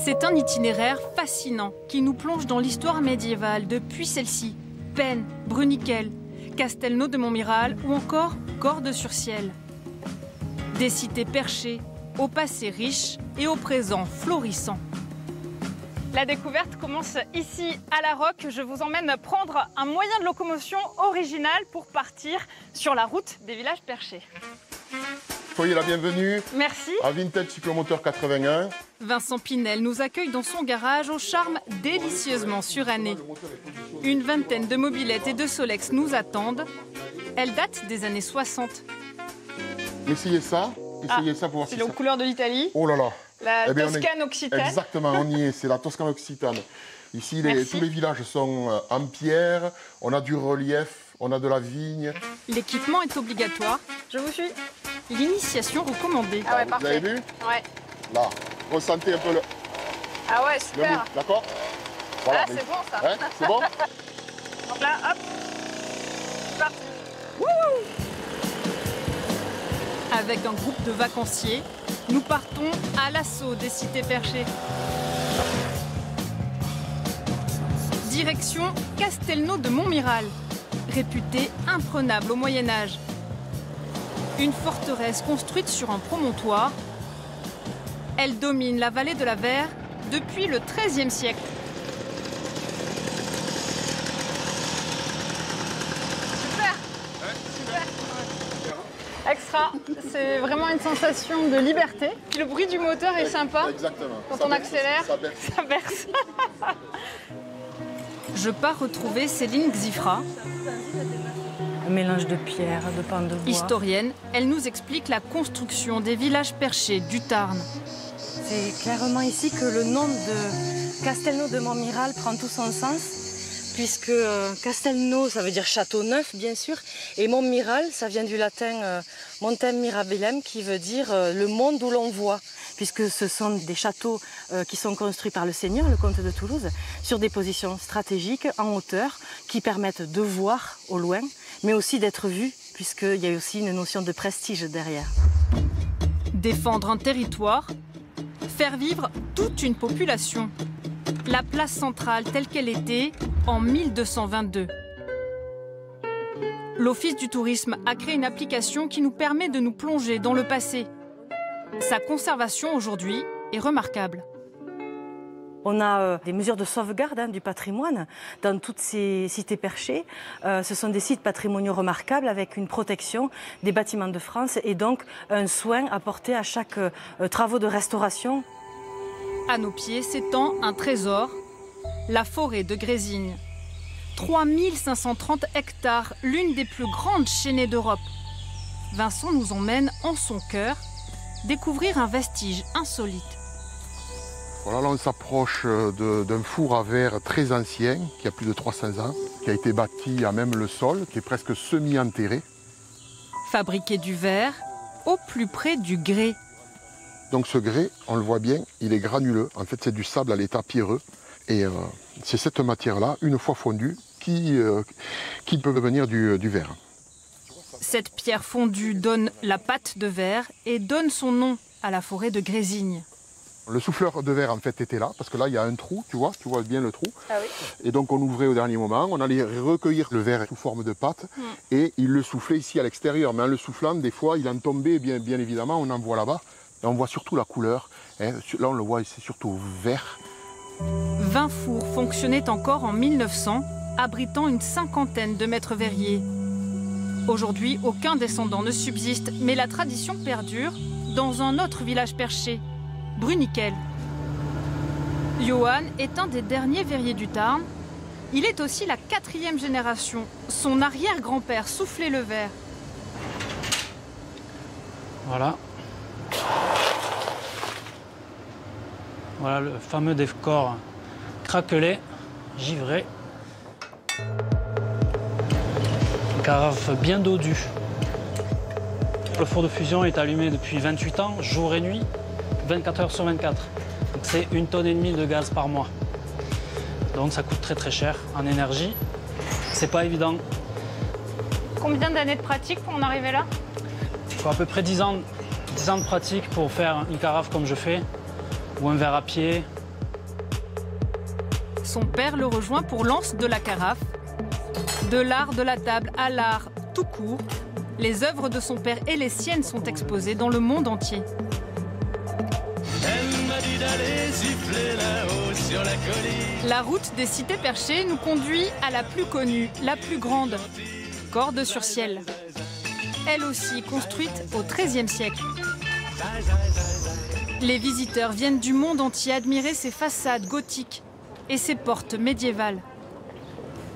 C'est un itinéraire fascinant qui nous plonge dans l'histoire médiévale depuis celle-ci, Penne, Bruniquel, Castelnau de Montmiral ou encore Cordes-sur-Ciel. Des cités perchées, au passé riche et au présent florissant. La découverte commence ici à La Roque. Je vous emmène prendre un moyen de locomotion original pour partir sur la route des villages perchés. Soyez la bienvenue. Merci. À Vintage Cyclomoteur 81. Vincent Pinel nous accueille dans son garage au charme délicieusement suranné. Une vingtaine de mobylettes et de Solex nous attendent. Elles datent des années 60. Essayez ça. Essayez ça pour voir si c'est la couleur de l'Italie. Oh là là. La Toscane occitane. Exactement, on y est. C'est la Toscane occitane. Ici, tous les villages sont en pierre. On a du relief, on a de la vigne. L'équipement est obligatoire. Je vous suis. L'initiation recommandée. Ah ouais, parfait. Vous avez vu? Ouais. Là, ressentez un peu le... Ah ouais, super. D'accord? Voilà, c'est bon ça. Hein, c'est bon? Donc là, hop. C'est parti. Wouhou! Avec un groupe de vacanciers, nous partons à l'assaut des cités perchées. Direction Castelnau de Montmiral, réputée imprenable au Moyen-Âge. Une forteresse construite sur un promontoire. Elle domine la vallée de la Vert depuis le XIIIe siècle. Super. Extra, c'est vraiment une sensation de liberté. Le bruit du moteur est sympa. Exactement. Quand on accélère, ça berce. Je pars retrouver Céline Xifra. Un mélange de pierre, de pans de bois. Historienne, elle nous explique la construction des villages perchés du Tarn. C'est clairement ici que le nom de Castelnau de Montmiral prend tout son sens, puisque Castelnau, ça veut dire château neuf, bien sûr, et Montmiral, ça vient du latin montem mirabilem, qui veut dire le monde où l'on voit, puisque ce sont des châteaux qui sont construits par le seigneur, le comte de Toulouse, sur des positions stratégiques en hauteur, qui permettent de voir au loin, mais aussi d'être vu, puisqu'il y a aussi une notion de prestige derrière. Défendre un territoire, faire vivre toute une population. La place centrale telle qu'elle était en 1222. L'Office du tourisme a créé une application qui nous permet de nous plonger dans le passé. Sa conservation aujourd'hui est remarquable. On a des mesures de sauvegarde du patrimoine dans toutes ces cités perchées. Ce sont des sites patrimoniaux remarquables avec une protection des bâtiments de France et donc un soin apporté à chaque travaux de restauration. À nos pieds s'étend un trésor, la forêt de Grésigne. 3530 hectares, l'une des plus grandes chênaies d'Europe. Vincent nous emmène en son cœur découvrir un vestige insolite. Voilà, là on s'approche d'un four à verre très ancien, qui a plus de 300 ans, qui a été bâti à même le sol, qui est presque semi-enterré. Fabriquer du verre au plus près du grès. Donc ce grès, on le voit bien, il est granuleux. En fait, c'est du sable à l'état pierreux. Et c'est cette matière-là, une fois fondue, qui peut devenir du verre. Cette pierre fondue donne la pâte de verre et donne son nom à la forêt de Grésigne. Le souffleur de verre en fait était là, parce que là il y a un trou, tu vois bien le trou. Ah oui. Et donc on ouvrait au dernier moment, on allait recueillir le verre sous forme de pâte et il le soufflait ici à l'extérieur. Mais en le soufflant, des fois il en tombait, bien évidemment, on en voit là-bas. Et on voit surtout la couleur, hein. Là on le voit, c'est surtout vert. 20 fours fonctionnaient encore en 1900, abritant une cinquantaine de maîtres verriers. Aujourd'hui, aucun descendant ne subsiste, mais la tradition perdure dans un autre village perché, Bruniquel. Johan est un des derniers verriers du Tarn. Il est aussi la 4e génération. Son arrière-grand-père soufflait le verre. Voilà. Voilà le fameux décor craquelé, givré. Une carafe bien dodue. Le four de fusion est allumé depuis 28 ans, jour et nuit, 24 heures sur 24. Donc c'est 1,5 tonne de gaz par mois. Donc ça coûte très cher en énergie. C'est pas évident. Combien d'années de pratique pour en arriver là? Il faut à peu près 10 ans de pratique pour faire une carafe comme je fais, ou un verre à pied, Son père le rejoint pour l'anse de la carafe. De l'art de la table à l'art tout court, les œuvres de son père et les siennes sont exposées dans le monde entier. Elle m'a dit d'aller siffler là-haut sur la colline. La route des cités perchées nous conduit à la plus connue, la plus grande, Cordes-sur-Ciel. Elle aussi construite au XIIIe siècle. Les visiteurs viennent du monde entier admirer ses façades gothiques et ses portes médiévales.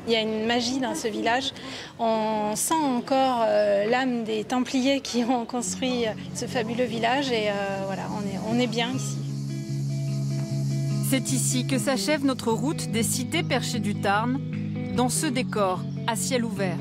Il y a une magie dans ce village. On sent encore l'âme des Templiers qui ont construit ce fabuleux village et voilà, on est bien ici. C'est ici que s'achève notre route des cités perchées du Tarn, dans ce décor à ciel ouvert.